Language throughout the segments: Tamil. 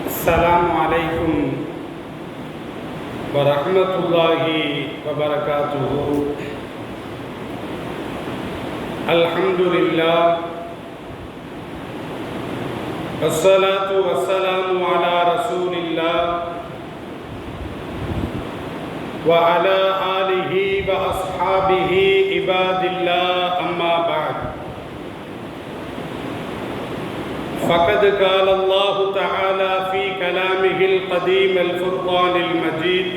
السلام عليكم ورحمة الله وبركاته. الحمد لله والصلاة والسلام على رسول الله وعلى آله وأصحابه عباد الله، أما بعد. فقد قال الله تعالى في كلامه القديم الفرقان المجيد: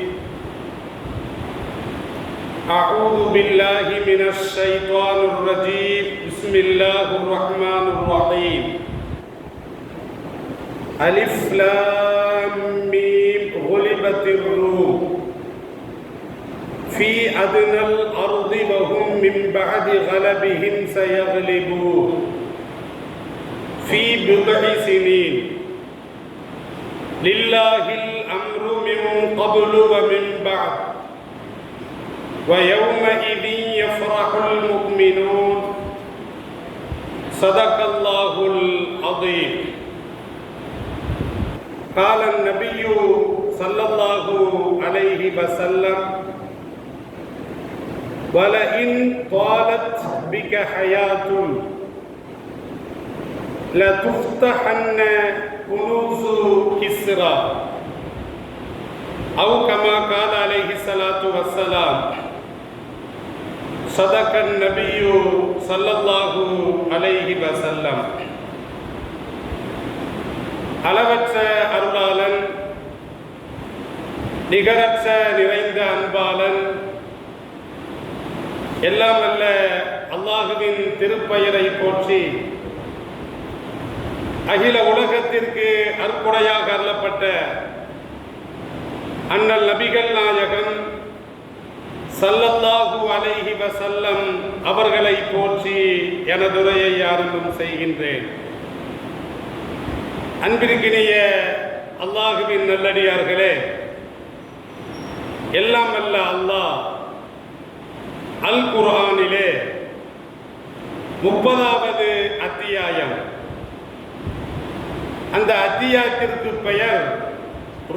أعوذ بالله من الشيطان الرجيم، بسم الله الرحمن الرحيم. ألف لام ميم غلبت الروم في أدنى الأرض وهم من بعد غلبهم سيغلبون في بضع سنين لله الأمر من قبل ومن بعد ويومئذ يفرح المؤمنون. صدق الله العظيم. قال النبي صلى الله عليه وسلم: ولئن طالت بك حياة لتفتحن كنوز كسرى، أو كما قال عليه الصلاة والسلام. صدق النبي صلى الله عليه وسلم. அளவற்ற அருளாளன், நிகரற்ற நிறைந்த அன்பாளன், எல்லாம் அல்ல அல்லாஹுவின் திருப்பெயரை போற்றி அகில உலகத்திற்கு அற்புடையாக அருளப்பட்ட அண்ணல் நபிகள் நாயகம் ஸல்லல்லாஹு அலைஹி வஸல்லம் அவர்களை போற்றி எனதுரையை ஆரம்பம் செய்கின்றேன். அன்பிற்கினிய அல்லாஹுவின் நல்லடியார்களே, எல்லாம் அல்ல அல்லாஹ் அல் குர்ஆனிலே 30வது அத்தியாயம், அந்த அத்தியாயத்திற்கு பெயர்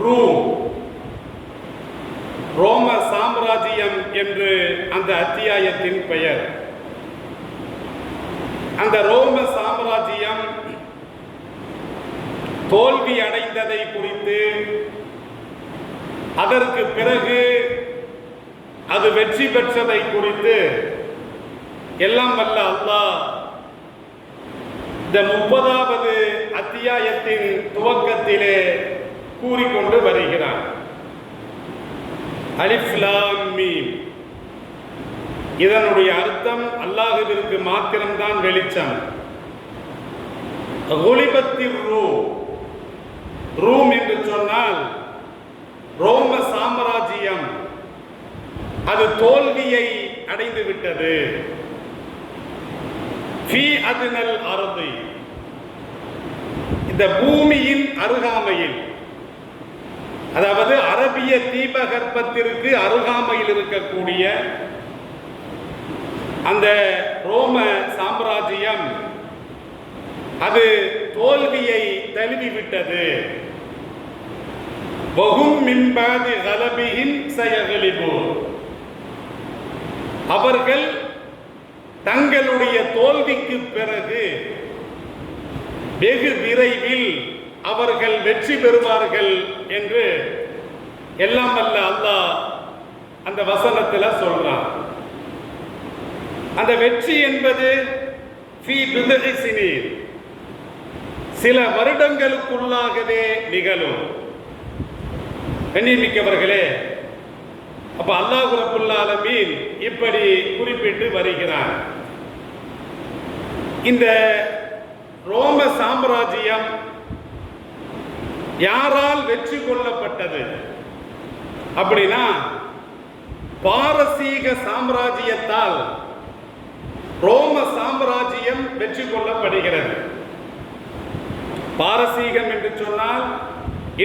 ரூம், ரோம சாம்ராஜ்யம் என்று அந்த அத்தியாயத்தின் பெயர். அந்த ரோம சாம்ராஜ்யம் தோல்வி அடைந்ததை குறித்து, அதற்கு பிறகு அது வெற்றி பெற்றதை குறித்து எல்லாம் வல்ல அல்லாஹ் இந்த 30வது அத்தியாயத்தின் துவக்கத்திலே கூறிக்கொண்டு வருகிறார். அலிஃப் லாம் மீம். இதனுடைய அர்த்தம் அல்லாஹ்விற்கு மாத்திரம்தான் வெளிச்சம். குலிபத்திர் ரூம். ரூம் என்று சொன்னால் ரோம சாம்ராஜ்யம் அது தோல்வியை அடைந்து விட்டது. ஃபீ அத்னல் அர்தி, இந்த பூமியின் அருகாமையில், அதாவது அரபிய தீபகற்பத்திற்கு அருகாமையில் இருக்கக்கூடிய அந்த ரோம சாம்ராஜ்யம் அது தோல்வியை தழுவிவிட்டது. வஹும் மின் பாதி கலபிஹிம் சயகலிபூன். அவர்கள் தங்களுடைய தோல்விக்கு பிறகு வெகு விரைவில் அவர்கள் வெற்றி பெறுவார்கள் என்று எல்லாம் வல்ல அல்லாஹ் அந்த வசனத்தில் சொல்றான். அந்த வெற்றி என்பது ஃபீ பித்இ சினீன், சில வருடங்களுக்குள்ளாகவே நிகழும். கண்ணியமிக்கவர்களே, அப்ப அல்லாஹ் ரப்புல் ஆலமீன் இப்படி குறிப்பிட்டு வருகிறார். இந்த ரோம சாம்ராஜ்யம் யாரால் வெற்றி கொள்ளப்பட்டது அப்படின்னா, பாரசீக சாம்ராஜ்யத்தால் ரோம சாம்ராஜ்யம் வெற்றி கொள்ளப்படுகிறது. பாரசீகம் என்று சொன்னால்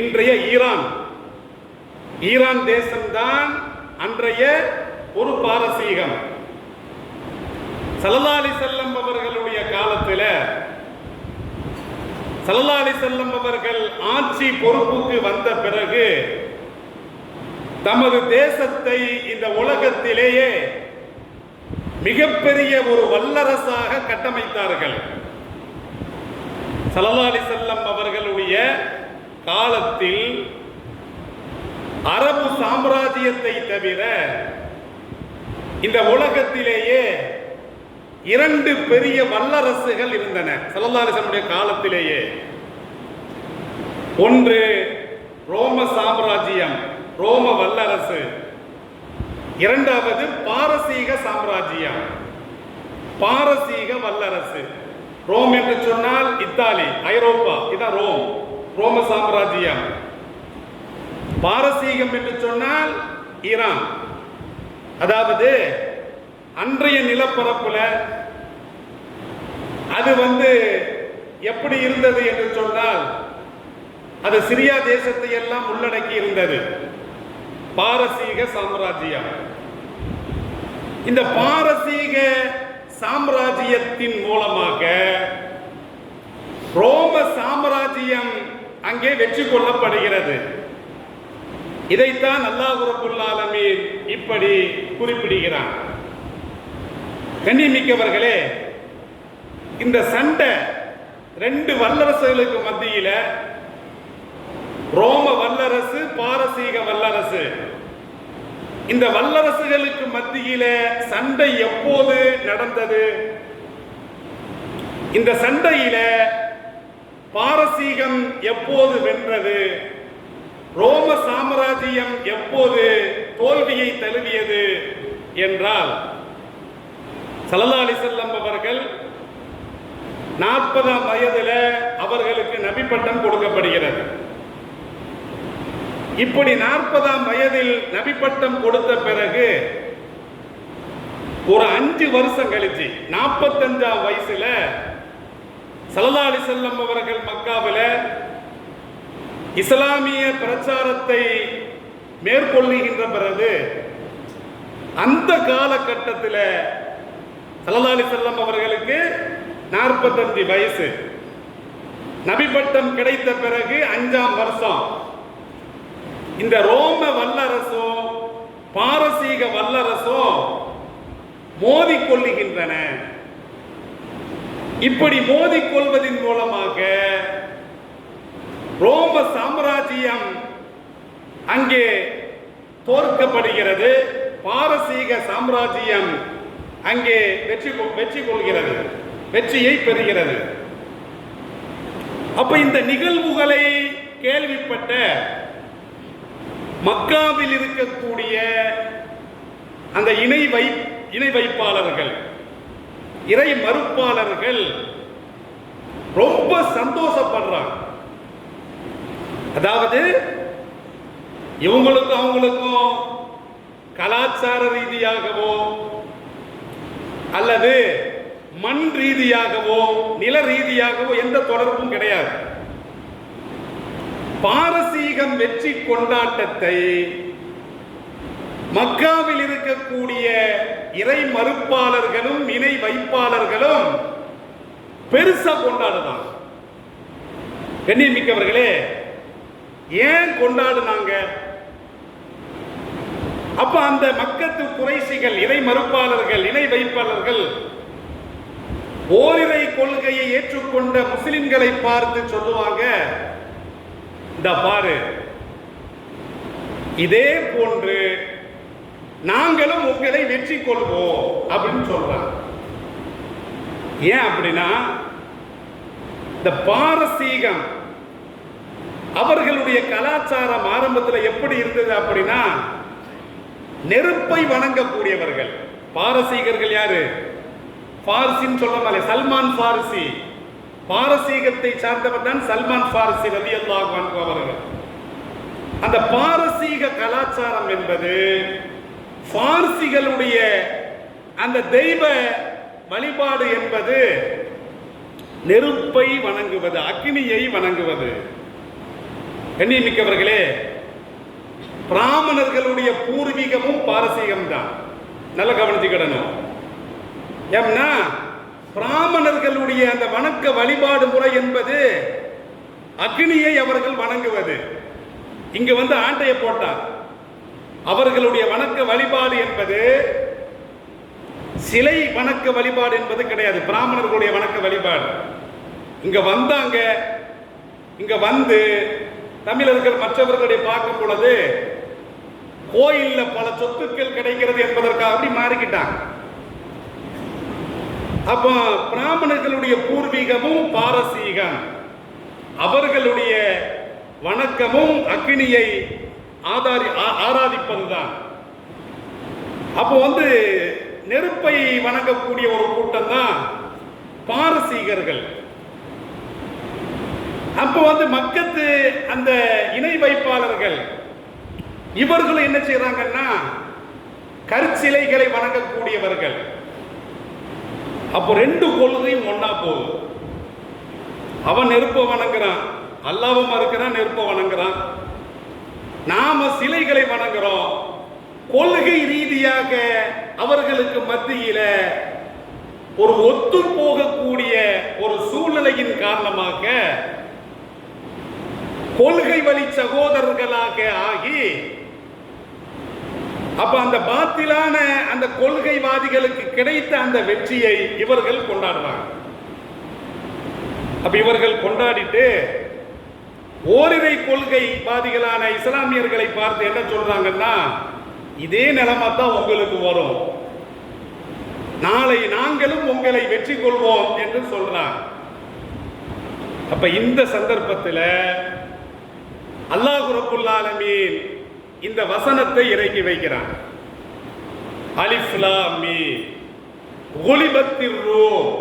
இன்றைய ஈரான். ஈரான் தேசம்தான் அன்றைய ஒரு பாரசீகம். ஸல்லல்லாஹு அலைஹி வஸல்லம் அவர்களுடைய காலத்தில் ஸல்லல்லாஹு அலைஹி வஸல்லம் அவர்கள் ஆட்சி பொறுப்புக்கு வந்த பிறகு தமது தேசத்தை இந்த உலகத்திலேயே மிகப்பெரிய ஒரு வல்லரசாக கட்டமைத்தார்கள். ஸல்லல்லாஹு அலைஹி வஸல்லம் அவர்களுடைய காலத்தில் அரபு சாம்ராஜ்யத்தை தவிர இந்த உலகத்திலேயே 2 பெரிய வல்லரசுகள் இருந்தன. ஸல்லல்லாஹு அலைஹி வஸல்லம் காலத்திலேயே ஒன்று ரோம சாம்ராஜ்யம், ரோம வல்லரசு. இரண்டாவது பாரசீக சாம்ராஜ்யம், பாரசீக வல்லரசு. ரோம் என்று சொன்னால் இத்தாலி, ஐரோப்பா, இதான் ரோம், ரோம சாம்ராஜ்யம். பாரசீகம் என்று சொன்னால் ஈரான். அதாவது அன்றைய நிலப்பரப்புல அது எப்படி இருந்தது என்று சொன்னால் அது சிரியா தேசத்தை எல்லாம் உள்ளடக்கி இருந்தது, பாரசீக சாம்ராஜ்யம். இந்த பாரசீக சாம்ராஜ்யத்தின் மூலமாக ரோம சாம்ராஜ்யம் அங்கே வெற்றி கொள்ளப்படுகிறது. இதைத்தான் அல்லாஹ் ரப்பல் ஆலமீன் இப்படி குறிப்பிடுகிறான். கண்ணியமிக்கவர்களே, இந்த சண்டை 2 வல்லரசுகளுக்கு மத்தியில, ரோம வல்லரசு, பாரசீக வல்லரசு, இந்த வல்லரசுகளுக்கு மத்தியில சண்டை எப்போது நடந்தது? இந்த சண்டையில பாரசீகம் எப்போது வென்றது? ரோம சாம்ராஜ்யம் எப்போது தோல்வியை தழுவியது என்றால், ஸல்லல்லாஹு அலைஹி வஸல்லம் அவர்கள் 40ஆம் வயதில் அவர்களுக்கு நபி பட்டம் கொடுக்கப்படுகிறது. இப்படி 40ஆம் வயதில் நபி பட்டம் கொடுத்த பிறகு ஒரு 5 வருஷம் கழிச்சு 45ஆம் வயசுல ஸல்லல்லாஹு அலைஹி வஸல்லம் அவர்கள் மக்காவில இஸ்லாமிய பிரச்சாரத்தை மேற்கொள்ளுகின்ற பிறகு அந்த காலகட்டத்தில் ஸல்லல்லாஹு அலைஹி வஸல்லம் அவர்களுக்கு 45 வயசு. நபி பட்டம் கிடைத்த பிறகு 5ஆம் வருஷம் இந்த ரோம வல்லரசும் பாரசீக வல்லரசும் மோதிக்கொள்ளுகின்றன. இப்படி மோதிக்கொள்வதன் மூலமாக ரோம சாம்ராஜ்யம் அங்கே தோற்கப்படுகிறது, பாரசீக சாம்ராஜ்யம் அங்கே வெற்றி கொள்கிறது, வெற்றியை பெறுகிறது. அப்ப இந்த நிகழ்வுகளை கேள்விப்பட்ட மக்காவில் இருக்கக்கூடிய அந்த இணை வைப்பாளர்கள், இறை மறுப்பாளர்கள் ரொம்ப சந்தோஷப்படுறாங்க. அதாவது இவங்களுக்கும் அவங்களுக்கும் கலாச்சார ரீதியாகவோ அல்லது மண் ரீதியாகவோ நில ரீதியாகவோ எந்த தொடர்பும் கிடையாது. பாரசீகம் வெற்றி கொண்டாட்டத்தை மக்காவில் இருக்கக்கூடிய இறை மறுப்பாளர்களும் இணை வைப்பாளர்களும் பெருசா கொண்டாடுறாங்க. கண்ணியமிக்கவர்களே, ஏன் கொண்டாடுனாங்க? அப்ப அந்த மக்கத்து குறைசிகள், இறை மறுப்பாளர்கள், இணை வைப்பாளர்கள் ஓரிரை கொள்கையை ஏற்றுக்கொண்ட முஸ்லிம்களை பார்த்து சொல்லுவாங்க, இந்த பாரு, இதே போன்று நாங்களும் உங்களை வெற்றி கொள்வோம் அப்படின்னு சொல்றாங்க. ஏன் அப்படின்னா, இந்த பாரசீகம் அவர்களுடைய கலாச்சாரம் ஆரம்பத்தில் எப்படி இருந்தது அப்படின்னா, நெருப்பை வணங்கக்கூடியவர்கள். பாரசீகர்கள் யாரு? பார்சின்னு சொல்ல, சல்மான் பார்சி, பாரசீகத்தை சார்ந்தவர் தான் சல்மான் பார்சி ரலியல்லாஹு அன்ஹு அவர்கள். அந்த பாரசீக கலாச்சாரம் என்பது பார்சிகளுடைய அந்த தெய்வ வழிபாடு என்பது நெருப்பை வணங்குவது, அக்னியை வணங்குவது. கண்ணியமிக்கவர்களே, பிராமணர்களுடைய பூர்வீகமும் பாரசீகம் தான். நல்ல கவனிச்சுக்கிடணும். ஏன்னா பிராமணர்களுடைய அந்த வணக்க வழிபாடு முறை என்பது அக்னியை அவர்கள் வணங்குவது. இங்க வந்து ஆண்டையை போட்டார். அவர்களுடைய வணக்க வழிபாடு என்பது சிலை வணக்க வழிபாடு என்பது கிடையாது, பிராமணர்களுடைய வணக்க வழிபாடு. இங்க வந்தாங்க, இங்க வந்து தமிழர்கள் மற்றவர்களுடைய பார்க்கும் பொழுது கோயில்ல பல சொத்துக்கள் கிடைக்கிறது என்பதற்காக அப்படி மாறிக்கிட்டாங்க. அப்ப பிராமணர்களுடைய பூர்வீகமும் பாரசீகம், அவர்களுடைய வணக்கமும் அக்னியை ஆராதிப்பதுதான். அப்போ வந்து நெருப்பை வணங்கக்கூடிய ஒரு கூட்டம் தான் பாரசீகர்கள். அப்போ வந்து மக்கத்து அந்த இணை வைப்பாளர்கள் இவர்கள் என்ன செய்யறாங்கன்னா கற்சிலைகளை வணங்கக்கூடியவர்கள். அப்போ ரெண்டு கொள்கையும் ஒன்னா போகுது. அவன் நெருப்பை வணங்குறான், அல்லாஹ்வை மறுக்கிறான், நெருப்பை வணங்குறான். நாம சிலைகளை வணங்குறோம். கொள்கை ரீதியாக அவர்களுக்கு மத்தியில ஒரு ஒத்து போகக்கூடிய ஒரு சூழ்நிலையின் காரணமாக கொள்கை வழி சகோதரர்களாக ஆகி, அப்ப அந்த பாத்திலான அந்த கொள்கைவாதிகளுக்கு கிடைத்த அந்த வெற்றியை இவர்கள் கொண்டாடுறாங்க. அப்ப இவர்கள் கொண்டாடிட்டு ஓரிரை கொள்கைவாதிகளான இஸ்லாமியர்களை பார்த்து என்ன சொல்றாங்கன்னா, இதே நிலைமை தான் உங்களுக்கு வரும், நாளை நாங்களும் உங்களை வெற்றி கொள்வோம் என்று சொல்றாங்க. அப்ப இந்த சந்தர்ப்பத்தில் அல்லாஹ் ரப்புல் ஆலமீன் இந்த வசனத்தை இறக்கி வைக்கிறான். அலிஃப் லாம் மீம் குலிபத்திர் ரூம்.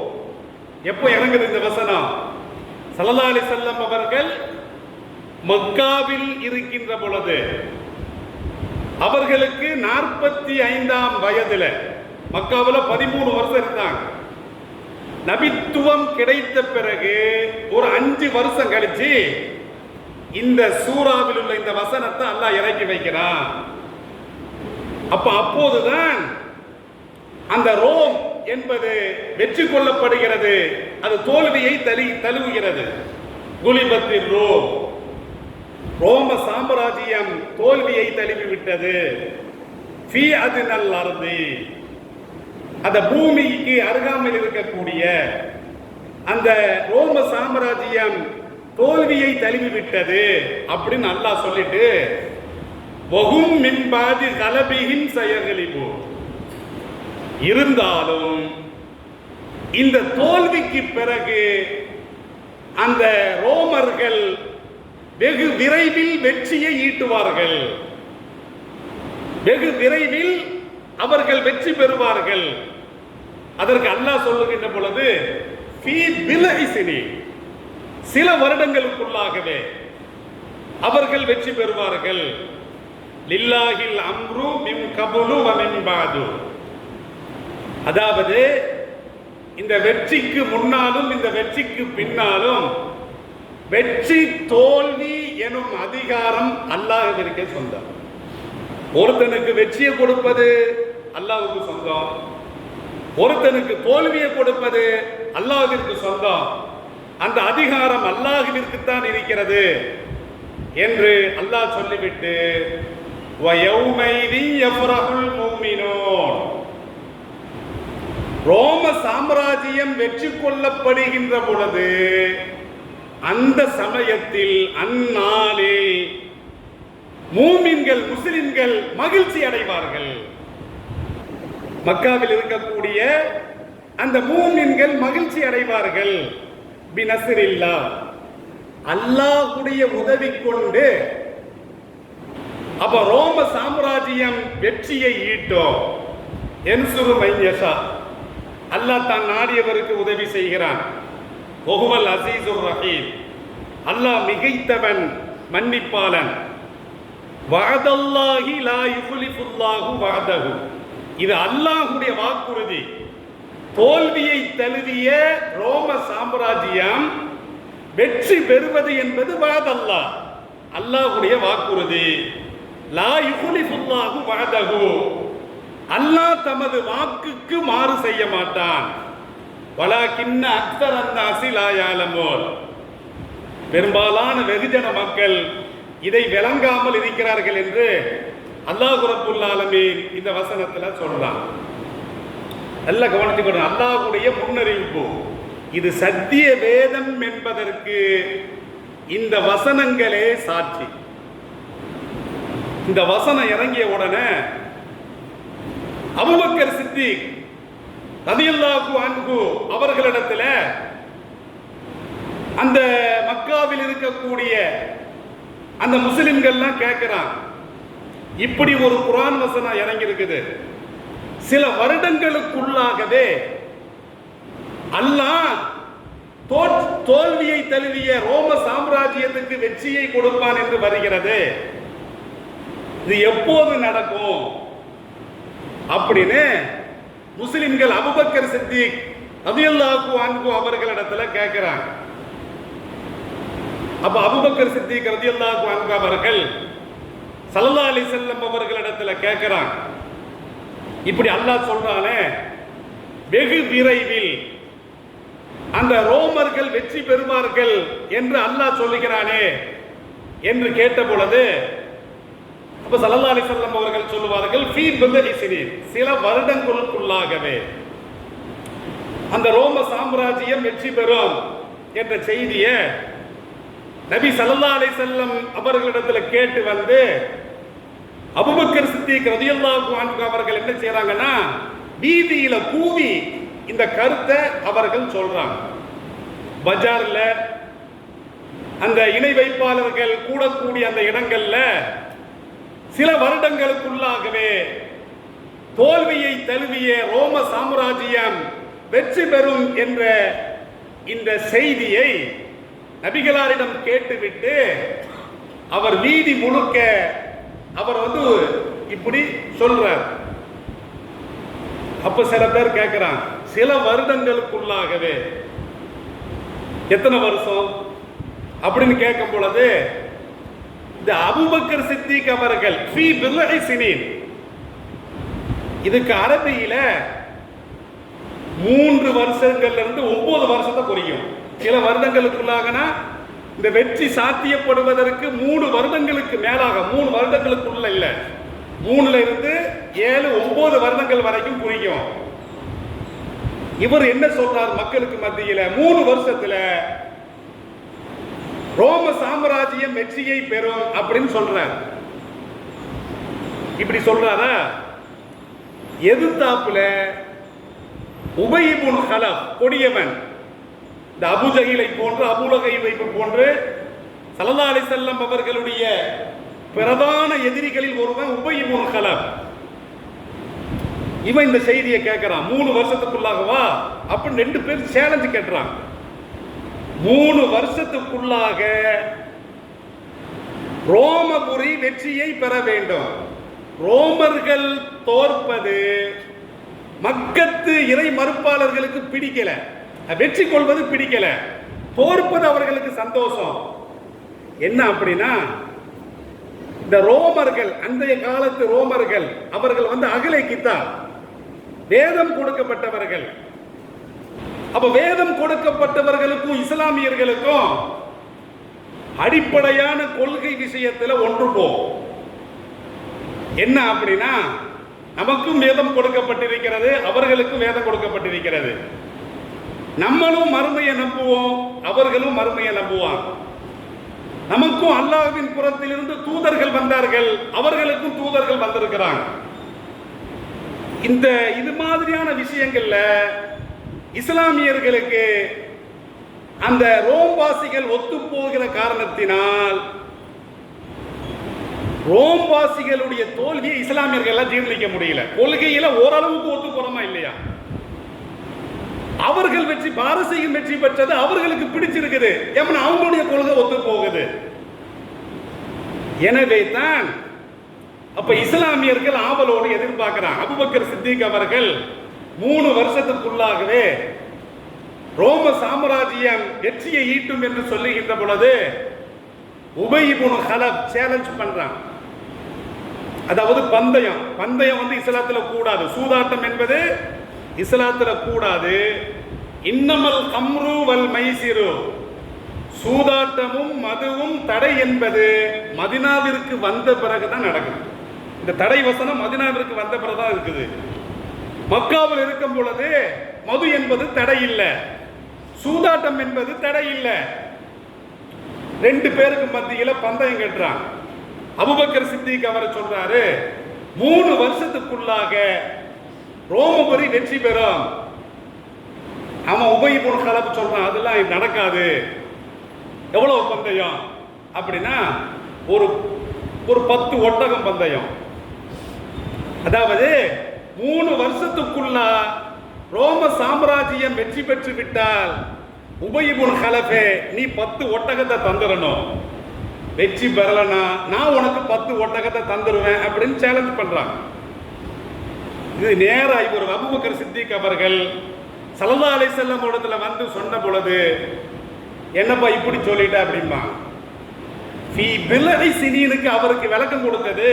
எப்போ இறங்குது இந்த வசனம்? ஸல்லல்லாஹு அலைஹி வஸல்லம் அவர்கள் மக்காவில் இருக்கின்ற பொழுது, அவர்களுக்கு 45ஆம் வயதுல, மக்காவில் 13 வருஷம் இருந்தாங்க. நபித்துவம் கிடைத்த பிறகு ஒரு 5 வருஷம் கழிச்சு இந்த சூறாவில் உள்ள இந்த வசனத்தை அல்லாஹ் இறக்கி வைக்கிறான். அப்போதுதான் அந்த ரோம் என்பது வெற்றி கொள்ளப்படுகிறது, அது தோல்வியை தழுவுகிறது. குலிபத்திர் ரோம், ரோம சாம்ராஜ்யம் தோல்வியை தழுவிவிட்டது. ஃபீ அத்னல் அர்தி, அந்த பூமிக்கு அருகாமையில் இருக்கக்கூடிய அந்த ரோம சாம்ராஜ்யம் தோல்வியை தழுவிவிட்டது அப்படின்னு அல்லாஹ் சொல்லிட்டு வஹும் மின் பாதி கலபிஹிம் சயகலிபு, இருந்தாலும் இந்த தோல்விக்கு பிறகு அந்த ரோமர்கள் வெகு விரைவில் வெற்றியை ஈட்டுவார்கள், வெகு விரைவில் அவர்கள் வெற்றி பெறுவார்கள். அதற்கு அல்லாஹ் சொல்லுகின்ற பொழுது ஃபீ பில்இ சினீன், சில வருடங்களுக்குள்ளாகவே அவர்கள் வெற்றி பெறுவார்கள். லில்லாஹில் அம்ரு மின் கபுலு வ மின் பாது, அதாவது இந்த வெற்றிக்கு முன்னாலும் இந்த வெற்றிக்கு பின்னாலும் வெற்றி தோல்வி எனும் அதிகாரம் அல்லாஹ்விற்கே சொந்தம். ஒருத்தனுக்கு வெற்றியை கொடுப்பது அல்லாஹ்வுக்கு சொந்தம், ஒருத்தனுக்கு தோல்வியை கொடுப்பது அல்லாஹ்விற்கு சொந்தம். அந்த அதிகாரம் அல்லாஹ்விற்கு தான் இருக்கிறது என்று அல்லாஹ் சொல்லிவிட்டு வயௌமைதி யஃப்ரஹுல் முஃமினூன், ரோம சாம்ராஜ்யம் வெற்றி கொள்ளப்படுகின்ற பொழுது அந்த சமயத்தில் அந்நாளில் மூமின்கள் முஸ்லிம்கள் மகிழ்ச்சி அடைவார்கள். மக்காவில் இருக்கக்கூடிய அந்த மூமின்கள் மகிழ்ச்சி அடைவார்கள். பினஸ்ரில்லாஹ், அல்லாஹ்வுடைய உதவி கொண்டு. அப்ப ரோம சாம்ராஜ்யம் வெற்றியை ஈட்டும். என்சுரு மையஷா, அல்லாஹ் தான் நாடியவருக்கு உதவி செய்கிறான். வஹுவல் அஸீஸுர் ரஹீம், அல்லாஹ் மிகைத்தவன் மன்னிப்பாளன். வஅதல்லாஹி லா யுஃலிஃபுல்லாஹு வஅதஹு, இது அல்லாஹ்வுடைய வாக்குறுதி. தோல்வியை தழுவிய ரோம சாம்ராஜ்யம் வெற்றி பெறுவது என்பது வஅதல்லாஹ், அல்லாஹ்வுடைய வாக்குறுதி. லா யுஃலிஃபுல்லாஹு வஅதஹு, அல்லாஹ் தமது வாக்குக்கு மாறு செய்ய மாட்டான். வலாகின்ன அக்ஸரன் நாஸி லா யஅலமூன், பெரும்பாலான வெகுஜன மக்கள் இதை விளங்காமல் இருக்கிறார்கள் என்று அல்லாஹ் ரப்புல் ஆலமீன் இந்த வசனத்துல சொல்றான். நல்ல கவனித்துக்கணும். அல்லாஹ்வுடைய முன்னறிவிப்பு இது சத்திய வேதம் என்பதற்கு இந்த வசனங்களே சாட்சி. இந்த வசனம் இறங்கிய உடனே அபூபக்கர் சித்திக் ரலியல்லாஹு அன்ஹு அவர்களிடத்தில் அந்த மக்காவில் இருக்கக்கூடிய அந்த முஸ்லிம்கள்லாம் கேட்கிறான், இப்படி ஒரு குர்ஆன் வசனம் இறங்கி இருக்குது, சில வருடங்களுக்குள்ளாகவே அல்லாஹ் தோல்வியை தழுவிய ரோம சாம்ராஜ்யத்துக்கு வெற்றியை கொடுப்பான் என்று வருகிறது, இது எப்போது நடக்கும் அப்படின்னு முஸ்லிம்கள் அபூபக்கர் சித்திக் ரலியல்லாஹு அன்ஹு அவர்களிடத்துல கேட்கிறாங்க. அப்ப அபூபக்கர் சித்திக் ரலியல்லாஹு அன்ஹு அவர்கள் ஸல்லல்லாஹு அலைஹி வஸல்லம் அவர்களிடத்துல கேட்கிறாங்க, இப்படி அல்லாஹ் சொல்றானே வெகு விரைவில் அந்த ரோமர்கள் வெற்றி பெறுவார்கள் என்று அல்லாஹ் சொல்லுகிறானே என்று கேட்ட பொழுது அப்ப ஸல்லல்லாஹு அலைஹி வஸல்லம் அவர்கள் சொல்லுவார்கள், ஃபீ பித்இ ஸினீன், சில வருடங்களுக்குள்ளாகவே அந்த ரோம சாம்ராஜ்யம் வெற்றி பெறும் என்ற செய்தியை நபி ஸல்லல்லாஹு அலைஹி வஸல்லம் அவர்களிடத்தில் கேட்டு வந்து அபூபக்கர் சித்திக் ரலியல்லாஹு அன்ஹு அவர்கள் என்ன செய்றாங்கன்னா வீதியில கூவி இந்த கருத்தை அவர்கள் சொல்றாங்க. பஜார்ல அந்த இணை வைப்பாளர்கள் கூடக்கூடிய அந்த இடங்கள்ல சில வருடங்களுக்குள்ளாகவே தோல்வியை தழுவிய ரோம சாம்ராஜ்யம் வெற்றி பெறும் என்ற இந்த செய்தியை நபிகளாரிடம் கேட்டுவிட்டு அவர் வீதி முழுக்க அவர் இப்படி சொல்றார். அப்ப சில பேர் கேட்கிறாங்க, சில வருடங்களுக்குள்ளாகவே எத்தனை வருஷம் அப்படின்னு கேட்கும் பொழுது இந்த அபூபக்கர் சித்திக் அவர்கள் ஃபீ பித்இ ஸினீன், இதுக்கு அரபியில 3 வருஷங்கள்ல இருந்து 9 வருஷத்தை குறிக்கும். சில வருடங்களுக்குள்ளாகனா இந்த வெற்றி சாத்தியப்படுவதற்கு 3 வருடங்களுக்கு மேலாக, 3 வருடங்களுக்குள்ள இல்ல, 3ல இருந்து 7, 9 வருடங்கள் வரைக்கும் குறிக்கும். இவர் என்ன சொல்றார் மக்களுக்கு மத்தியில, 3 வருஷத்துல ரோம சாம்ராஜ்யம் வெற்றியை பெறும் அப்படின்னு சொல்றார். இப்படி சொல்றாரா? எதிர்த்தாப்புல உபய் இப்னு கலப் கொடியவன், இந்த அபூ ஜஹீலை போன்று அபூ லஹபை போன்று ஸல்லல்லாஹு அலைஹி வஸல்லம் அவர்களுடைய பிரதான எதிரிகளில் ஒருவன் உபய் இப்னு கலப். இவன் இந்த செய்தியை கேட்கிறான், 3 வருஷத்துக்குள்ளாகவா அப்படின்னு 2 பேர் சேலஞ்சு கேட்கிறான். 3 வருஷத்துக்குள்ளாக ரோமபுரி வெற்றியை பெற வேண்டும். ரோமர்கள் தோற்பது மக்கத்து இறை மறுப்பாளர்களுக்கு பிடிக்கல, வெற்றி கொள்வது பிடிக்கல, தோற்பது அவர்களுக்கு சந்தோஷம். என்ன அப்படின்னா இந்த ரோமர்கள், அன்றைய காலத்து ரோமர்கள், அவர்கள் அகலை கித்தாப், வேதம் கொடுக்கப்பட்டவர்கள். அப்ப வேதம் கொடுக்கப்பட்டவர்களுக்கும் இஸ்லாமியர்களுக்கும் அடிப்படையான கொள்கை விஷயத்தில் ஒன்று போ. என்ன அப்படின்னா நமக்கும் வேதம் கொடுக்கப்பட்டிருக்கிறது, அவர்களுக்கும் வேதம் கொடுக்கப்பட்டிருக்கிறது. நம்மளும் மறுமையை நம்புவோம், அவர்களும் மறுமையை நம்புவாங்க. நமக்கும் அல்லாஹ்வின் புறத்திலிருந்து தூதர்கள் வந்தார்கள், அவர்களுக்கும் தூதர்கள் வந்திருக்கிறாங்க. இந்த இது மாதிரியான விஷயங்கள்ல இஸ்லாமியர்களுக்கு அந்த ரோம்வாசிகள் ஒத்து போகிற காரணத்தினால் ரோம்வாசிகளுடைய தோல்வியை இஸ்லாமியர்கள் ஜீர்ணிக்க முடியல. கொள்கையில ஓரளவுக்கு ஒத்து போறோமா இல்லையா? அவர்கள் வெற்றி, பாரசீகம் வெற்றி பெற்றது அவர்களுக்கு பிடிச்சிருக்குது, அவங்களுடைய கொள்கை ஒத்து போகுது. எனவே தான் அப்ப இஸ்லாமியர்கள் ஆவலோடு எதிர்பார்க்கிறாங்க. அபூபக்கர் சித்திக் அவர்கள் 3 வருஷத்துக்குள்ளாகவே ரோம சாம்ராஜ்யம் வெற்றியை ஈட்டும் என்று சொல்லுகின்ற பொழுது உபய் இப்னு கலப் சேலஞ்ச் பண்றான். அதாவது பந்தயம் இஸ்லாத்துல கூடாது, சூதாட்டம் என்பது இஸ்லாத்துல கூடாது. இன்னமல் கம்ரு வல் மைசிரு, சூதாட்டமும் மதுவும் தடை என்பது மதினாவிற்கு வந்த பிறகுதான் நடக்குது. இந்த தடை வசனம் மதினாவிற்கு வந்த பிறகுதான் இருக்குது. மக்காவில் இருக்கும் பொழுது மது என்பது தடை இல்லை, சூதாட்டம் என்பது தடை இல்லை. ரெண்டு பேருக்கு மத்தியில பந்தயம் கட்டுறான். அபூபக்கர் சித்திக் அவர் சொல்றாரு, 3 வருஷத்துக்குள்ளாக ரோமபுரி வெற்றி பெறும். அவன் உபய் இப்னு கலப் சொல்றான், அதெல்லாம் நடக்காது. எவ்வளவு பந்தயம் அப்படின்னா ஒரு 10 ஒட்டகம் பந்தயம். அதாவது 3 வருஷத்துக்குள்ள ரோம சாம்ராஜ்யம் வெற்றி பெற்று விட்டால் உபய் இப்னு கலஃபே நீ 10 ஒட்டகத்தை தந்துடணும். வெற்றி பெறலனா நான் உனக்கு 10 ஒட்டகத்தை தந்துடுவேன் அப்படின்னு சேலஞ்ச் பண்றான். இது நேரா இவர் அபூபக்கர் சித்திக் அவர்கள் ஸல்லல்லாஹு அலைஹி வஸல்லம் இடத்துல வந்து சொன்ன பொழுது, என்னப்பா இப்படி சொல்லிட்ட அப்படிம்பா. ஃபீ பில்ஐ சினீனுக்கு அவருக்கு விளக்கம் கொடுத்தது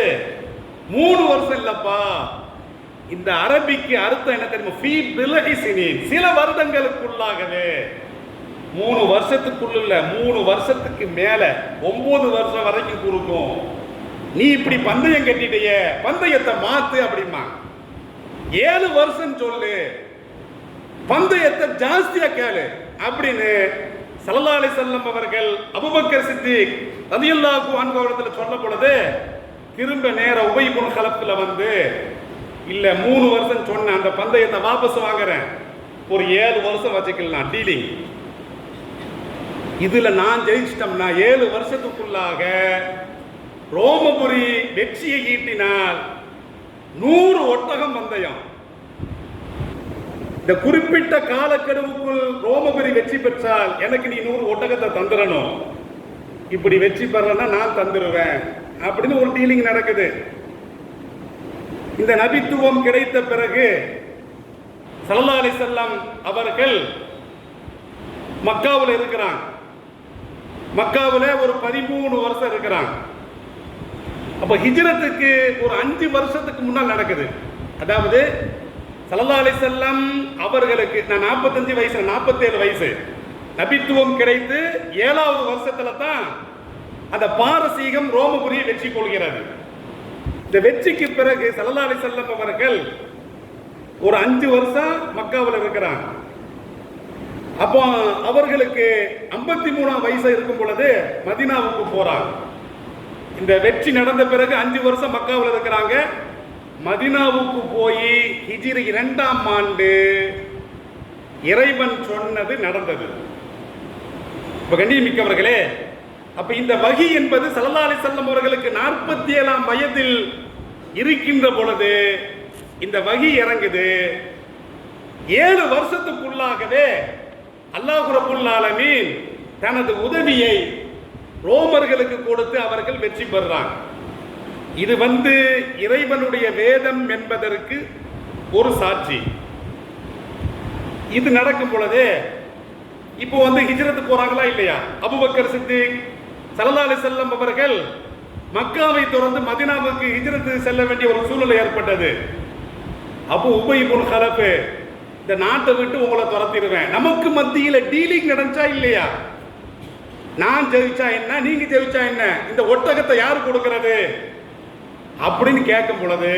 3 வருஷம் இல்லப்பா. இந்த அரபிக்கு அர்த்தம் என்ன தெரியுமா? ஃபீ பில்ஐ சினீன், சில வருடங்களுக்குள்ளாகவே. 3 வருஷத்துக்குள்ள 3 வருஷத்துக்கு மேல 9 வருஷம் வரைக்கும் கொடுக்கும். நீ இப்படி பந்தயம் கட்டிடைய, பந்தயத்தை மாத்து அப்படிமா. 7 வருஷம் சொல்லு, பந்தயத்தை ஜாஸ்தியா கேளு அப்படின்னு ஸல்லல்லாஹு அலைஹி வஸல்லம் அவர்கள் அபூபக்கர் சித்திக் ரலியல்லாஹு அன்ஹு அவர்களிடத்தில் சொன்ன பொழுது, திரும்ப நேர உபய் இப்னு கலப்ல வந்து, இல்ல 3 வருஷம் சொன்ன அந்த பந்தயத்தை வாபஸ் வாங்குறேன், ஒரு 7 வருஷம் வச்சுக்கலாம் டீலிங். இதுல நான் ஜெயிச்சிட்டோம்னா 7 வருஷத்துக்குள்ளாக ரோமபுரி வெற்றியை ஈட்டினால் 100 ஒட்டகம் பந்தயம். இந்த குறிப்பிட்ட காலக்கெடுவுக்குள் ரோமபுரி வெற்றி பெற்றால் எனக்கு நீ 100 ஒட்டகத்தை தந்துடணும். இப்படி வெற்றி பெறலன்னா நான் தந்துடுவேன் அப்படின்னு ஒரு டீலிங் நடக்குது. இந்த நபித்துவம் கிடைத்த பிறகு ஸல்லல்லாஹு அலைஹி வஸல்லம் அவர்கள் மக்காவில் இருக்கிறாங்க. மக்காவில் ஒரு 13 வருஷம் இருக்கிறாங்க. அப்ப ஹிஜ்ரத்துக்கு ஒரு 5 வருஷத்துக்கு முன்னால் நடக்குது. அதாவது ஸல்லல்லாஹு அலைஹி வஸல்லம் அவர்களுக்கு நான் 45 வயசு 47 வயசு நபித்துவம் கிடைத்து 7வது வருஷத்துல தான் அந்த பாரசீகம் ரோமபுரியை வெற்றி கொள்கிறது. இந்த வெற்றிக்கு பிறகு ஸல்லல்லாஹு அலைஹி வஸல்லம் அவர்கள் ஒரு 5 வருஷம் மக்காவில் இருக்கிறாங்க. அப்போ அவர்களுக்கு 53 வயசு இருக்கும் பொழுது மதீனாவுக்கு போறாங்க. இந்த வெற்றி நடந்த பிறகு 5 வருஷம் மக்காவில் இருக்கிறாங்க. மதீனாவுக்கு போய் ஹிஜ்ரி 2ஆம் ஆண்டு இறைவன் சொன்னது நடந்தது. இப்ப கண்ணியமிக்கவர்களே, அப்ப இந்த வஹி என்பது ஸல்லல்லாஹு அலைஹி வஸல்லம் அவர்களுக்கு 47ஆம் வயதில் இருக்கின்ற பொழுது இந்த வஹி இறங்குது. 7 வருஷத்துக்குள்ளாகவே அல்லாஹ் ரப்புல் ஆலமீன் தனது உதவியை ரோமர்களுக்கு கொடுத்து அவர்கள் வெற்றி பெறுறாங்க. இது இறைவனுடைய வேதம் என்பதற்கு ஒரு சாட்சி. இது நடக்கும் பொழுது இப்போ ஹிஜ்ரத்து போறாங்களா இல்லையா? அபூபக்கர் சித்திக் ஸல்லல்லாஹு அலைஹி வஸல்லம் அவர்கள் மக்காவை தொடர்ந்து மதீனாவுக்கு ஹிஜ்ரத்து செல்ல வேண்டிய ஒரு சூழ்நிலை ஏற்பட்டது. அப்போ உபய் இப்னு கலப், இந்த நாட்டை விட்டு உங்களை துரத்திடுவேன், நமக்கு மத்தியில டீலிங் நடந்துச்சா இல்லையா? நான் ஜெயிச்சா என்ன, நீங்க ஜெயிச்சா என்ன, இந்த ஒட்டகத்தை யார் கொடுக்கிறது அப்படின்னு கேட்கும் பொழுது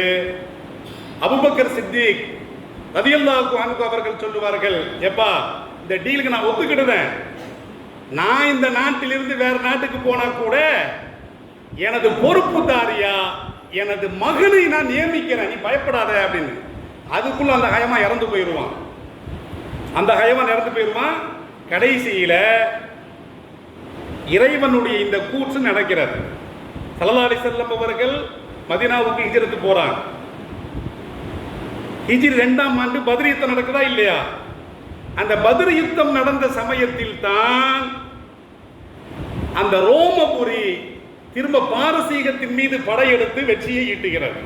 அபூபக்கர் சித்திக் ரலியல்லாஹு அன்ஹு அவர்கள் சொல்லுவார்கள், எப்பா இந்த டீலுக்கு நான் ஒத்துக்கிடுறேன், நான் இந்த நாட்டிலிருந்து வேற நாட்டுக்கு போனா கூட எனது பொறுப்புதாரியா எனது மகனை நான் நியமிக்கிறேன், நீ பயப்படாத அப்படின்னு. அதுக்குள்ள அந்த ஹயமா இறந்து போயிடுவான். அந்த ஹயமான் இறந்து போயிடுவான். கடைசியில இறைவனுடைய இந்த கூற்று நடக்கிறது. ஸல்லல்லாஹு அலைஹி வஸல்லம் அவர்கள் மதீனாவுக்கு ஹிஜ்ரத்து போறாங்க. ஹிஜ்ரி 2ஆம் ஆண்டு பத்ர் யுத்தம் நடக்குதா இல்லையா? அந்த பத்ர் யுத்தம் நடந்த சமயத்தில் தான் அந்த ரோமபுரி திரும்ப பாரசீகத்தின் மீது படையெடுத்து வெற்றியை ஈட்டுகிறது.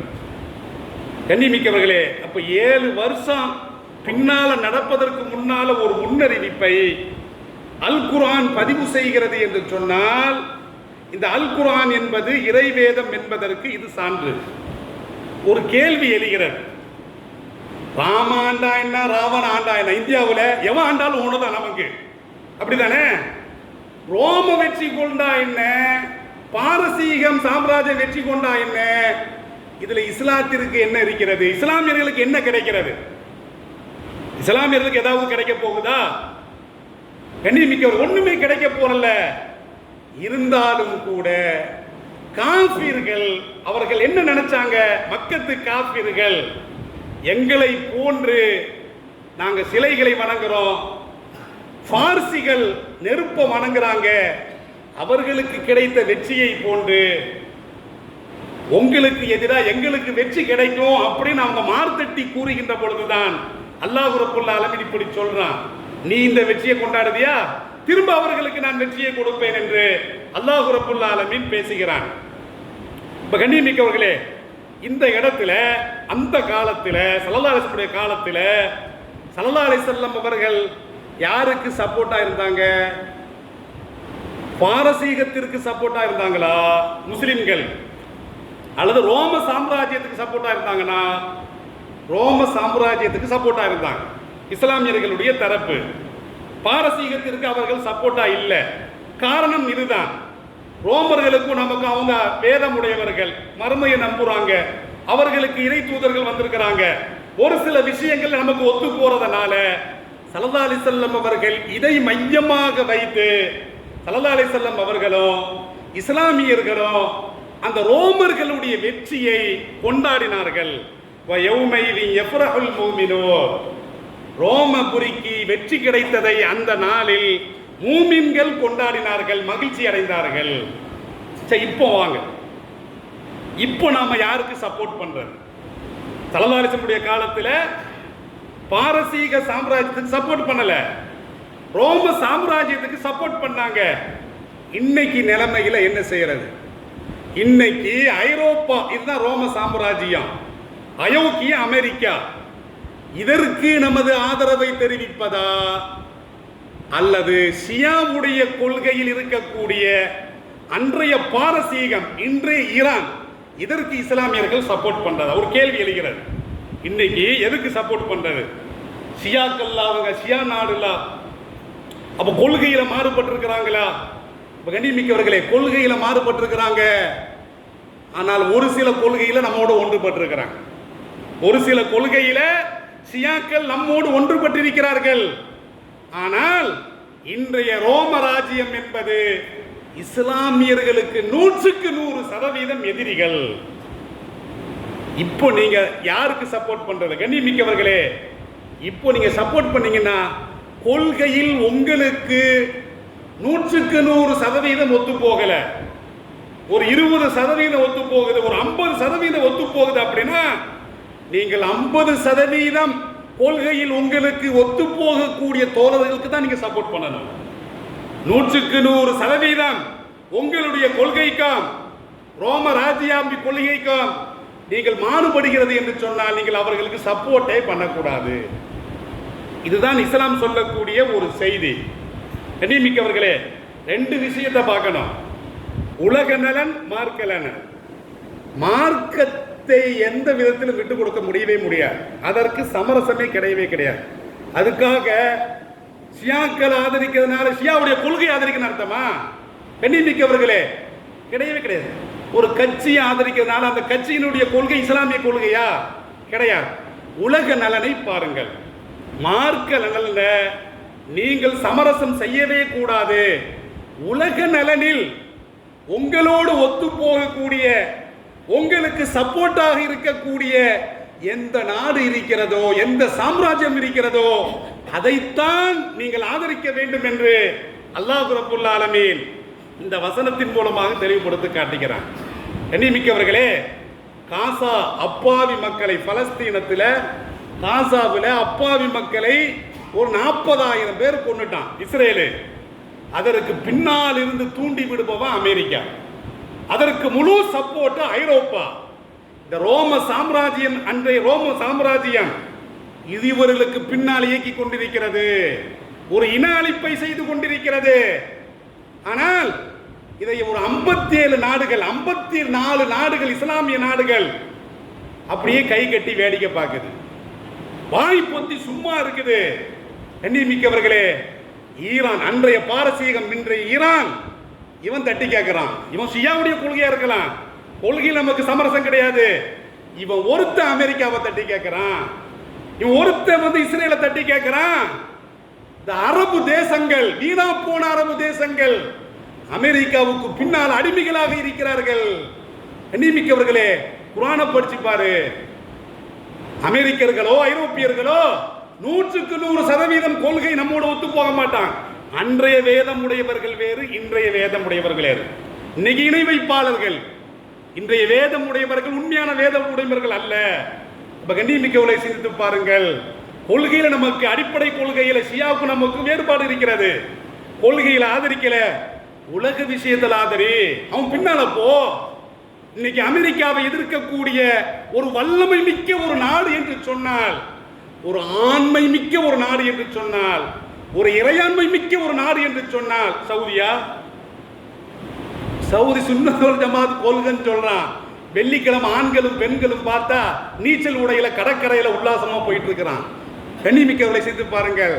கண்ணியமிக்கவர்களே, அப்ப 7 வருஷம் பின்னால நடப்பதற்கு முன்னால ஒரு முன்னறிவிப்பை அல் குர்ஆன் பதிவு செய்கிறது என்று சொன்னால், இந்த அல் குர்ஆன் என்பது இறைவேதம் என்பதற்கு இது சான்று. ஒரு கேள்வி எழுகிறது, ராம ஆண்டா என்ன, ராவண ஆண்டா என்ன? இந்தியாவில் எவன் ஆண்டாலும் ஒண்ணுதான் நமக்கு, அப்படிதானே? ரோம வெற்றி கொண்டா என்ன, பாரசீகம் சாம்ராஜ்யம் வெற்றி கொண்டா என்ன, இதுல இஸ்லாத்திற்கு என்ன இருக்கிறது? இஸ்லாமியர்களுக்கு என்ன கிடைக்கிறது? இஸ்லாமியர்களுக்கு ஏதாவது கிடைக்க போகுதா? கண்ணியமிக்கவர் ஒண்ணுமே கிடைக்க போறல. இருந்தாலும் கூட காஃபிர்கள் அவர்கள் என்ன நினைச்சாங்க? மக்கத்து காஃபிர்கள் எங்களை போன்று நாங்க சிலைகளை வணங்குறோம், பார்சிகள் நெருப்ப வணங்குறாங்க, அவர்களுக்கு கிடைத்த வெற்றியை போன்று உங்களுக்கு எதிராக எங்களுக்கு வெற்றி கிடைக்கும் அப்படின்னு அவங்க மார்த்தட்டி கூறுகின்ற பொழுதுதான் அல்லாஹ் ரப்புல் ஆலமீன் இப்படி சொல்றான், நீ இந்த வெற்றியை கொண்டாடுதியா, திரும்ப அவர்களுக்கு நான் வெற்றியை கொடுப்பேன் என்று அல்லாஹ் ரப்புல் ஆலமீன் பேசுகிறான். இப்ப கண்ணியமிக்கவர்களே, இந்த இடத்துல அந்த காலத்தில் ஸல்லல்லாஹு அலைஹி வஸல்லம் காலத்தில் ஸல்லல்லாஹு அலைஹி வஸல்லம் அவர்கள் யாருக்கு சப்போர்ட்டா இருந்தாங்க? பாரசீகத்திற்கு சப்போர்ட்டா இருந்தாங்களா முஸ்லிம்கள், அல்லது ரோம சாம்ராஜ்யத்துக்கு சப்போர்ட்டா இருந்தாங்கன்னா ரோம சாம்ராஜ்யத்துக்கு சப்போர்ட்டா இருந்தாங்க இஸ்லாமியர்களுடைய தரப்பு. பாரசீகத்திற்கு அவர்கள் சப்போர்ட்டா இல்லை. காரணம் இதுதான், ரோமர்களுக்கும் நமக்கு அவங்க வேதமுடையவர்கள், மறுமையை நம்புறாங்க, அவர்களுக்கு இறை தூதர்கள் வந்திருக்கிறாங்க, ஒரு சில விஷயங்கள் நமக்கு ஒத்து போறதுனால ஸல்லல்லாஹு அலைஹி வஸல்லம் அவர்கள் இதை மையமாக வைத்து ஸல்லல்லாஹு அலைஹி வஸல்லம் அவர்களும் இஸ்லாமியர்களும் அந்த ரோமர்களுடைய வெற்றியை கொண்டாடினார்கள். ரோமபுரிக்கு வெற்றி கிடைத்ததை அந்த நாளில் மூமின்கள் கொண்டாடினார்கள், மகிழ்ச்சி அடைந்தார்கள். இப்போ வாங்க, இப்போ நாம யாருக்கு சப்போர்ட் பண்றது? ஸல்லல்லாஹு அலைஹி வஸல்லம் காலத்தில் பாரசீக சாம்ராஜ்யத்துக்கு சப்போர்ட் பண்ணல, ரோம சாம்ராஜ்யத்துக்கு சப்போர்ட் பண்ணாங்க. இன்னைக்கு நிலைமையில என்ன செய்யறது? இன்னைக்கு ஐரோப்பா, இதுதான் ரோம சாம்ராஜ்யம், அயோக்கிய அமெரிக்கா, இதற்கு நமது ஆதரவை தெரிவிப்பதா, அல்லது ஷியாவுடைய கொள்கையில் இருக்கக்கூடிய அன்றைய பாரசீகம், இன்றைய ஈரான், இதற்கு இஸ்லாமியர்கள் சப்போர்ட் பண்றதா? ஒரு கேள்வி எழுகிறது. இன்னைக்கு எதுக்கு சப்போர்ட் பண்றது? ஷியாக்கள்ல, அவங்க ஷியா நாடுல, அப்ப கொள்கையில மாறுபட்டிருக்கிறாங்களா? கண்ணியமிக்கவர்களே, கொள்கையில மாறுபட்டிருக்கிறாங்க, ஆனால் ஒரு சில கொள்கையில நம்மோடு ஒன்றுபட்டிருக்கிறாங்க. ஒரு சில கொள்கையில ஷியாக்கள் நம்மோடு ஒன்றுபட்டிருக்கிறார்கள். ஆனால் இன்றைய ரோம ராஜ்யம் என்பது இஸ்லாமியர்களுக்கு 100% எதிரிகள். இப்போ நீங்க யாருக்கு சப்போர்ட் பண்றது? கண்ணியமிக்கவர்களே, இப்போ நீங்க சப்போர்ட் பண்ணீங்கன்னா கொள்கையில் உங்களுக்கு 100% ஒத்து போகல, ஒரு 20% ஒத்து போகுது, ஒரு 50% ஒத்து போகுது அப்படின்னா நீங்கள் 50% கொள்கையில் உங்களுக்கு ஒத்து போகக்கூடிய தோழர்களுக்கு தான் நீங்க சப்போர்ட் பண்ணணும். 100% உங்களுடைய கொள்கைக்கும் ரோம ராஜ்யாம்பி கொள்கைக்கும் நீங்கள் மாறுபடுகிறது என்று சொன்னால் நீங்கள் அவர்களுக்கு சப்போர்ட்டே பண்ணக்கூடாது. இதுதான் இஸ்லாம் சொல்லக்கூடிய ஒரு செய்தி. கண்ணியமிக்கவர்களே, 2 விஷயத்தை பார்க்கணும், உலக நலன், மார்க்க நலன். மார்க்கத்தை எந்த விதத்திலும் விட்டு கொடுக்க முடியவே முடியாது, அதற்கு சமரசமே கிடையவே கிடையாது. அதுக்காக ஷியாக்கள் ஆதரிக்கிறதுனால ஷியாவுடைய கொள்கை ஆதரிக்கணும் அர்த்தமா? கண்ணியமிக்கவர்களே, கிடையவே கிடையாது. ஒரு கட்சியை ஆதரிக்கிறதுனால அந்த கட்சியினுடைய கொள்கை இஸ்லாமிய கொள்கையா? கிடையாது. உலக நலனை பாருங்கள், மார்க்க நலன்ல நீங்கள் சமரசம் செய்யவே கூடாது. உலக நலனில் உங்களோடு ஒத்து போகக்கூடிய, உங்களுக்கு சப்போர்ட்டாக இருக்கக்கூடிய எந்த நாடு இருக்கிறதோ, எந்த சாம்ராஜ்யம் இருக்கிறதோ, அதைத்தான் நீங்கள் ஆதரிக்க வேண்டும் என்று அல்லாஹ் ரப்புல் ஆலமீன் இந்த வசனத்தின் மூலமாக தெளிவுபடுத்தி காட்டுகிறான். கண்ணியமிக்கவர்களே, காசா அப்பாவி மக்களை, பலஸ்தீனத்தில் காசாவில் அப்பாவி மக்களை ஒரு 40,000 பேர் கொன்னுட்டான் இஸ்ரேலு. அதற்கு பின்னால் இருந்து தூண்டி விடுபவன் அமெரிக்கா, அதற்கு முழு சப்போர்ட் ஐரோப்பா. இந்த ரோம சாம்ராஜ்யம், அன்றைய ரோம சாம்ராஜ்யம் இது இவர்களுக்கு பின்னால் இயக்கி கொண்டிருக்கிறது, ஒரு இன அழிப்பை செய்து கொண்டிருக்கிறது. ஆனால் இதை ஒரு 57 நாடுகள், 54 நாடுகள், இஸ்லாமிய நாடுகள் அப்படியே கை கட்டி வேடிக்கை பார்க்குது, வாய் பொத்தி சும்மா இருக்குது. கண்ணியமிக்கவர்களே, ஈரான், அன்றைய பாரசீகம், இன்றைய ஈரான், இவன் தட்டி கேட்கிறான். இவன் ஷியாவுடைய கொள்கையா இருக்கலாம், கொள்கையில் நமக்கு சமரசம் கிடையாது. இவன் ஒருத்த அமெரிக்காவை தட்டி கேட்கிறான், இவன் ஒருத்த இஸ்ரேலை தட்டி கேட்கிறான். இந்த அரபு தேசங்கள், வீணா போன அரபு தேசங்கள் அமெரிக்காவுக்கு பின்னால் அடிமைகளாக இருக்கிறார்கள். கண்ணியமிக்கவர்களே, குர்ஆனை படிச்சு பாரு. அமெரிக்கர்களோ ஐரோப்பியர்களோ 100% கொள்கை நம்மோடு ஒத்து போக மாட்டான். அன்றைய வேதம் உடையவர்கள் வேறு, இன்றைய வேதம் உடையவர்கள் வேறு. இன்னைக்கு இணை வைப்பாளர்கள், இன்றைய வேதம் உடையவர்கள் உண்மையான வேதம் உடையவர்கள் அல்ல. கண்ணியமிக்கவர்களை சிந்தித்து பாருங்கள். கொள்கையில நமக்கு அடிப்படை கொள்கையில ஷியாவுக்கு நமக்கு வேறுபாடு இருக்கிறது. கொள்கையில ஆதரிக்கல, உலக விஷயத்தில் ஆதரி. அவன் பின்னால போ. இன்னைக்கு அமெரிக்காவை எதிர்க்கக்கூடிய ஒரு வல்லமை மிக்க ஒரு நாடு என்று சொன்னால், ஒரு ஆண்மை மிக்க ஒரு நாடு என்று சொன்னால், ஒரு இறையாண்மை மிக்க ஒரு நாடு என்று சொன்னால் சவுதியா? சவுதி சுன்னத் வல் ஜமாத் கொள்கைன்னு சொல்றான். வெள்ளிக்கிழமை ஆண்களும் பெண்களும் பார்த்தா நீச்சல் உடையில கடற்கரையில உல்லாசமா போயிட்டு இருக்கிறான். கண்ணியமிக்கவர்களை சிந்தித்து பாருங்கள்.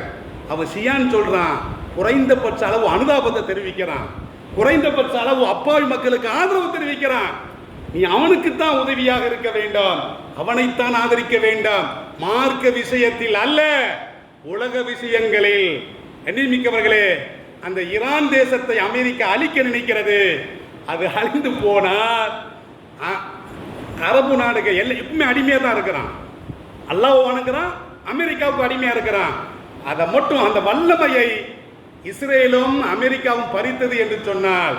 அவன் ஷியான்னு சொல்றான், குறைந்தபட்ச அளவு அனுதாபத்தை தெரிவிக்கிறான், குறைந்தபட்ச அளவு அப்பாவி மக்களுக்கு ஆதரவு தெரிவிக்கிறான். நீ அவனுக்குத்தான் உதவியாக இருக்க வேண்டாம், அவனைத்தான் ஆதரிக்க வேண்டாம். மார்க்க விஷயத்தில் அல்ல, உலக விஷயங்களில். கண்ணியமிக்கவர்களே, அந்த ஈரான் தேசத்தை அமெரிக்கா அழிக்க நினைக்கிறது. அது அழிந்து போனால் அரபு நாடுகள் எல்லாம் எப்பவுமே அடிமையா தான் இருக்கிறான். அல்லாஹ் வணங்குறான், அமெரிக்காவுக்கு அடிமையா இருக்கிறான். அதை மட்டும் அந்த வல்லமையை இஸ்ரேலும் அமெரிக்காவும் பறித்தது என்று சொன்னால்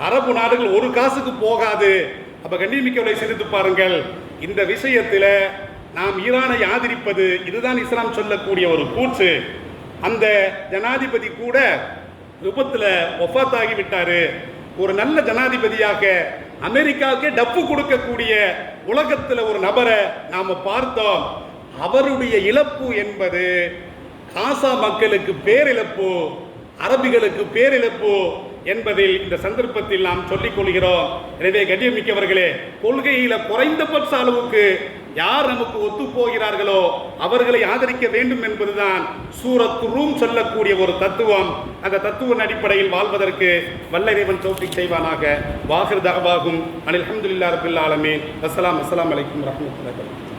அரபு நாடுகள் ஒரு காசுக்கு போகாது. அப்ப கண்ணியமிக்கவர்களை சிந்தித்து பாருங்கள். இந்த விஷயத்தில் நாம் ஈரானை ஆதரிப்பது இதுதான் இஸ்லாம் சொல்லக்கூடிய ஒரு கூற்று. அந்த ஜனாதிபதி கூட விபத்தில் ஒஃபாத் ஆகிவிட்டாரு. ஒரு நல்ல ஜனாதிபதியாக அமெரிக்காவுக்கே டப்பு கொடுக்கக்கூடிய உலகத்தில் ஒரு நபரை நாம பார்த்தோம். அவருடைய இழப்பு என்பது காசா மக்களுக்கு பேரிழப்பு, அரபிகளுக்கு பேரிழப்பு என்பதில் இந்த சந்தர்ப்பத்தில் நாம் சொல்லிக் கொள்கிறோம். எனவே கண்ணியமிக்கவர்களே, கொள்கையில குறைந்தபட்ச அளவுக்கு யார் நமக்கு ஒத்து போகிறார்களோ அவர்களை ஆதரிக்க வேண்டும் என்பதுதான் சூரத் ரூம் சொல்லக்கூடிய ஒரு தத்துவம். அந்த தத்துவ அடிப்படையில் வாழ்வதற்கு வல்ல இறைவன் தௌஃபீக் செய்வானாக. வாஹிர் தஅவாஹும் அனில் ஹம்துலில்லாஹி ரப்பில் ஆலமீன். அஸ்ஸலாமு அலைக்கும் வரஹ்மத்துல்லாஹி வபரகாத்துஹு.